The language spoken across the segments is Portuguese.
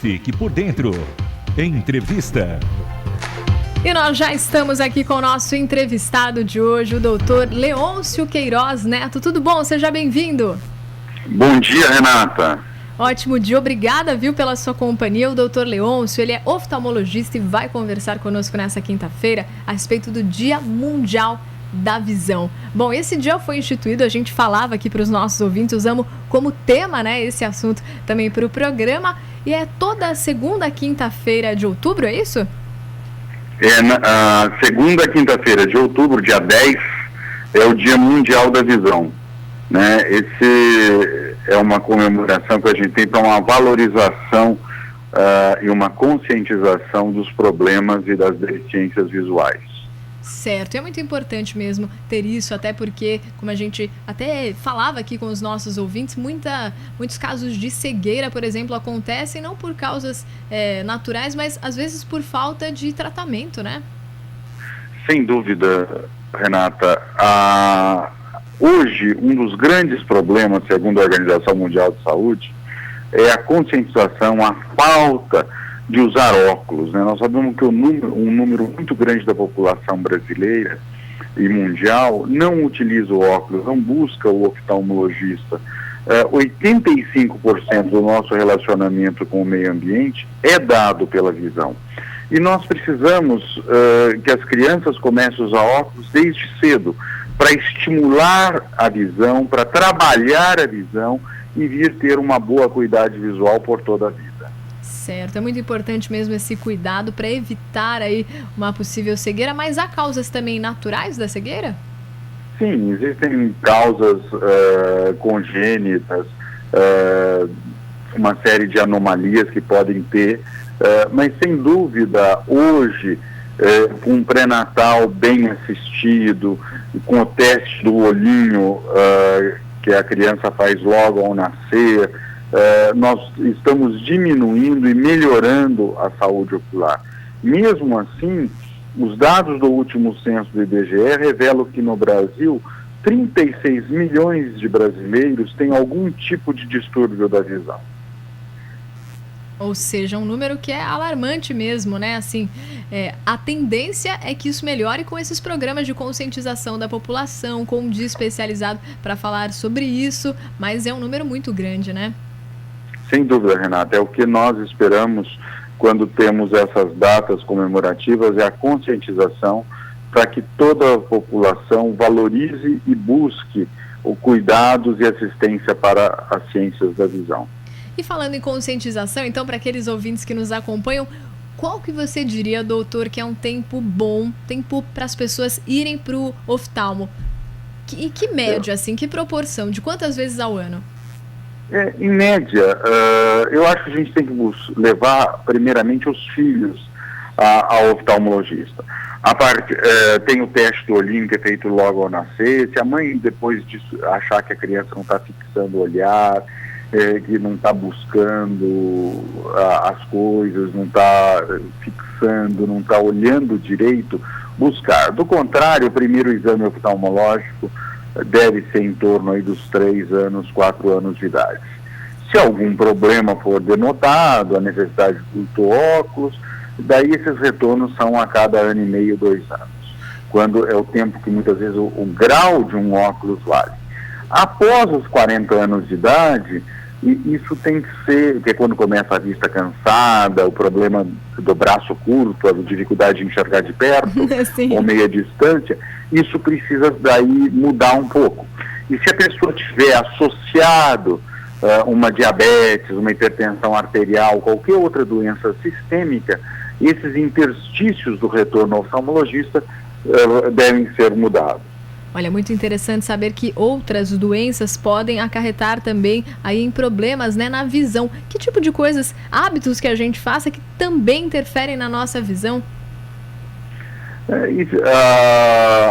Fique por dentro. Entrevista. E nós já estamos aqui com o nosso entrevistado de hoje, o doutor Leôncio Queiroz Neto. Tudo bom? Seja bem-vindo. Bom dia, Renata. Ótimo dia, obrigada, viu, pela sua companhia. O doutor Leôncio, ele é oftalmologista e vai conversar conosco nessa quinta-feira a respeito do Dia Mundial da Visão. Bom, esse dia foi instituído, a gente falava aqui para os nossos ouvintes, usamos como tema, né, esse assunto também para o programa, e é toda segunda quinta-feira de outubro, é isso? É a segunda quinta-feira de outubro, dia 10, é o Dia Mundial da Visão, né? Esse é uma comemoração que a gente tem para uma valorização e uma conscientização dos problemas e das deficiências visuais. Certo, é muito importante mesmo ter isso, até porque, como a gente até falava aqui com os nossos ouvintes, muitos casos de cegueira, por exemplo, acontecem não por causas naturais, mas às vezes por falta de tratamento, né? Sem dúvida, Renata. Hoje, um dos grandes problemas, segundo a Organização Mundial de Saúde, é a conscientização, a falta de usar óculos, né? Nós sabemos que um número muito grande da população brasileira e mundial não utiliza o óculos, não busca o oftalmologista. 85% do nosso relacionamento com o meio ambiente é dado pela visão. E nós precisamos que as crianças comecem a usar óculos desde cedo, para estimular a visão, para trabalhar a visão e vir ter uma boa acuidade visual por toda a vida. Certo, é muito importante mesmo esse cuidado para evitar aí uma possível cegueira, mas há causas também naturais da cegueira? Sim, existem causas congênitas, uma série de anomalias que podem ter, mas sem dúvida hoje, com um pré-natal bem assistido, com o teste do olhinho que a criança faz logo ao nascer, nós estamos diminuindo e melhorando a saúde ocular. Mesmo assim, os dados do último censo do IBGE revelam que no Brasil, 36 milhões de brasileiros têm algum tipo de distúrbio da visão. Ou seja, um número que é alarmante mesmo, né? Assim, a tendência é que isso melhore com esses programas de conscientização da população, com um dia especializado para falar sobre isso, mas é um número muito grande, né? Sem dúvida, Renata, é o que nós esperamos quando temos essas datas comemorativas, é a conscientização para que toda a população valorize e busque o cuidados e assistência para as ciências da visão. E falando em conscientização, então, para aqueles ouvintes que nos acompanham, qual que você diria, doutor, que é um tempo bom, tempo para as pessoas irem para o oftalmo? E que média, assim, que proporção, de quantas vezes ao ano? Em média, eu acho que a gente tem que levar, primeiramente, os filhos ao oftalmologista. Tem o teste do olhinho que é feito logo ao nascer. Se a mãe, depois disso, achar que a criança não está fixando o olhar, que não está buscando as coisas, não está fixando, não está olhando direito, buscar. Do contrário, o primeiro exame oftalmológico deve ser em torno aí dos 3 anos, 4 anos de idade. Se algum problema for denotado, a necessidade do óculos, daí esses retornos são a cada ano e meio, 2 anos, quando é o tempo que muitas vezes o grau de um óculos vale. Após os 40 anos de idade, isso tem que ser, que é quando começa a vista cansada, o problema do braço curto, a dificuldade de enxergar de perto ou meia distância, isso precisa daí mudar um pouco. E se a pessoa tiver associado uma diabetes, uma hipertensão arterial, qualquer outra doença sistêmica, esses interstícios do retorno ao oftalmologista devem ser mudados. Olha, muito interessante saber que outras doenças podem acarretar também aí em problemas, né, na visão. Que tipo de coisas, hábitos que a gente faça que também interferem na nossa visão?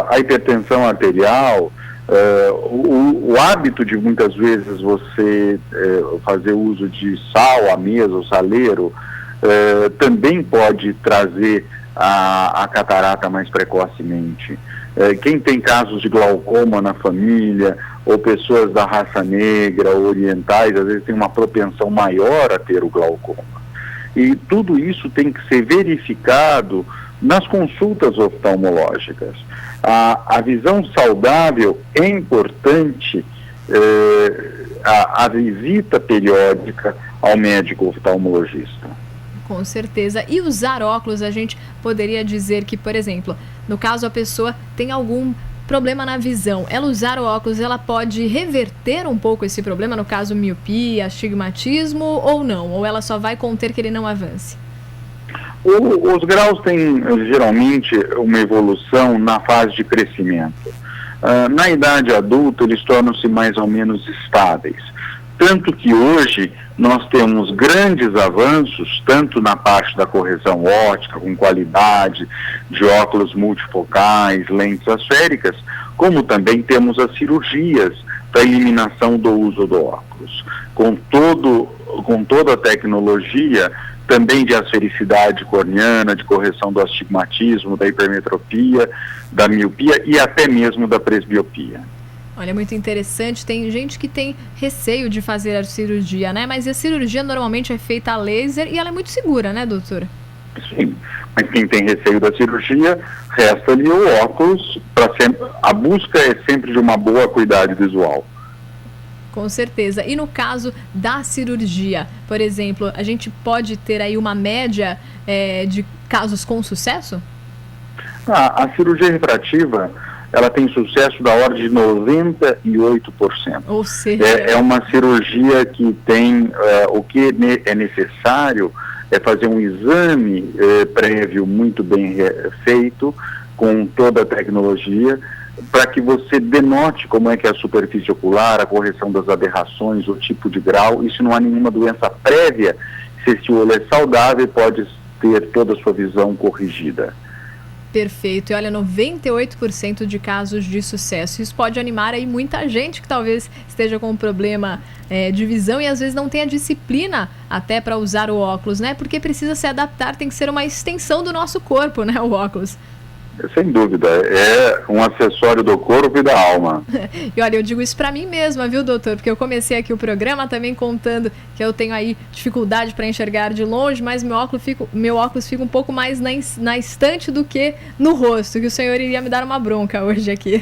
A hipertensão arterial, o hábito de muitas vezes você fazer uso de sal à mesa, ou saleiro, também pode trazer a catarata mais precocemente. Quem tem casos de glaucoma na família, ou pessoas da raça negra, ou orientais, às vezes tem uma propensão maior a ter o glaucoma. E tudo isso tem que ser verificado nas consultas oftalmológicas. A visão saudável é importante, a visita periódica ao médico oftalmologista. Com certeza. E usar óculos, a gente poderia dizer que, por exemplo, no caso a pessoa tem algum problema na visão, ela usar o óculos, ela pode reverter um pouco esse problema, no caso miopia, astigmatismo, ou não? Ou ela só vai conter que ele não avance? Os graus têm geralmente uma evolução na fase de crescimento. Na idade adulta eles tornam-se mais ou menos estáveis. Tanto que hoje nós temos grandes avanços, tanto na parte da correção óptica, com qualidade de óculos multifocais, lentes asféricas, como também temos as cirurgias para eliminação do uso do óculos. Com toda a tecnologia, também de asfericidade corneana, de correção do astigmatismo, da hipermetropia, da miopia e até mesmo da presbiopia. Olha, muito interessante. Tem gente que tem receio de fazer a cirurgia, né? Mas a cirurgia normalmente é feita a laser e ela é muito segura, né, doutora? Sim, mas quem tem receio da cirurgia, resta-lhe o óculos. A busca é sempre de uma boa acuidade visual. Com certeza. E no caso da cirurgia, por exemplo, a gente pode ter aí uma média de casos com sucesso? A cirurgia refrativa, ela tem sucesso da ordem de 98%. Ou seja... É uma cirurgia que tem, o que é necessário é fazer um exame prévio muito bem feito, com toda a tecnologia, para que você denote como é que é a superfície ocular, a correção das aberrações, o tipo de grau, e se não há nenhuma doença prévia, se esse olho é saudável, pode ter toda a sua visão corrigida. Perfeito. E olha, 98% de casos de sucesso. Isso pode animar aí muita gente que talvez esteja com um problema de visão e às vezes não tenha disciplina até para usar o óculos, né? Porque precisa se adaptar, tem que ser uma extensão do nosso corpo, né? O óculos. Sem dúvida, é um acessório do corpo e da alma. E olha, eu digo isso pra mim mesma, viu, doutor? Porque eu comecei aqui o programa também contando que eu tenho aí dificuldade para enxergar de longe, mas meu óculos fica um pouco mais na estante do que no rosto, que o senhor iria me dar uma bronca hoje aqui.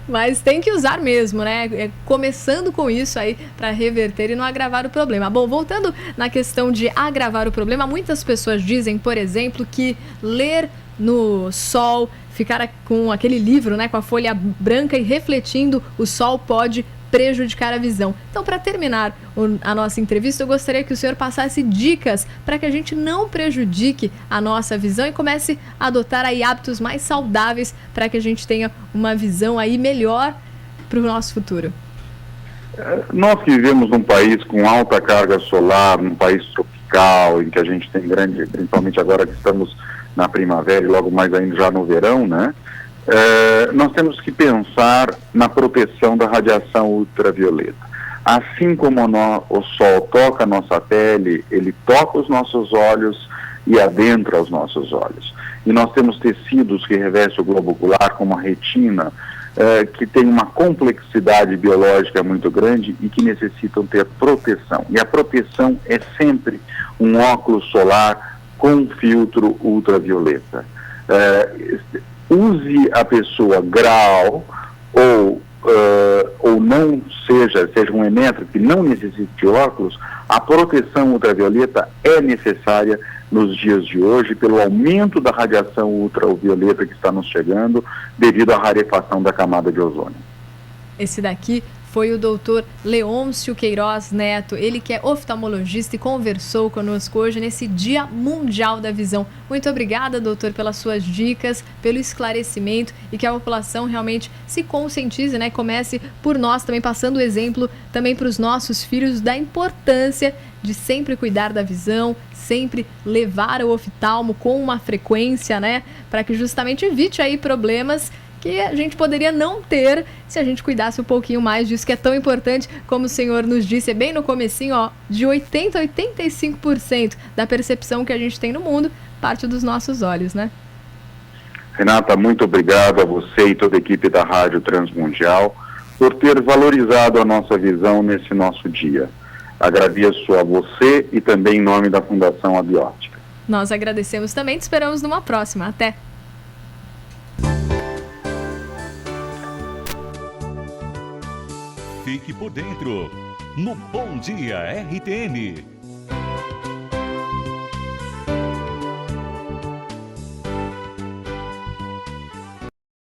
Mas tem que usar mesmo, né? Começando com isso aí para reverter e não agravar o problema. Bom, voltando na questão de agravar o problema, muitas pessoas dizem, por exemplo, que ler no sol, ficar com aquele livro, né, com a folha branca e refletindo o sol pode prejudicar a visão. Então, para terminar a nossa entrevista, eu gostaria que o senhor passasse dicas para que a gente não prejudique a nossa visão e comece a adotar aí hábitos mais saudáveis para que a gente tenha uma visão aí melhor para o nosso futuro. Nós que vivemos num país com alta carga solar, num país tropical, em que a gente tem grande, principalmente agora que estamos na primavera e logo mais ainda já no verão, né? Nós temos que pensar na proteção da radiação ultravioleta. Assim como o sol toca a nossa pele, ele toca os nossos olhos e adentra os nossos olhos. E nós temos tecidos que revestem o globo ocular, como a retina, que tem uma complexidade biológica muito grande e que necessitam ter proteção. E a proteção é sempre um óculos solar com filtro ultravioleta. Use a pessoa grau ou não seja um emétrico que não necessite de óculos, a proteção ultravioleta é necessária nos dias de hoje pelo aumento da radiação ultravioleta que está nos chegando devido à rarefação da camada de ozônio. Esse daqui foi o doutor Leôncio Queiroz Neto, ele que é oftalmologista e conversou conosco hoje nesse Dia Mundial da Visão. Muito obrigada, doutor, pelas suas dicas, pelo esclarecimento e que a população realmente se conscientize, né? Comece por nós também, passando o exemplo também para os nossos filhos da importância de sempre cuidar da visão, sempre levar o oftalmo com uma frequência, né? Para que justamente evite aí problemas que a gente poderia não ter se a gente cuidasse um pouquinho mais disso, que é tão importante, como o senhor nos disse, bem no comecinho, ó, de 80% a 85% da percepção que a gente tem no mundo parte dos nossos olhos, né? Renata, muito obrigado a você e toda a equipe da Rádio Transmundial por ter valorizado a nossa visão nesse nosso dia. Agradeço a você e também em nome da Fundação Abiótica. Nós agradecemos também, te esperamos numa próxima. Até! Fique por dentro no Bom Dia RTN.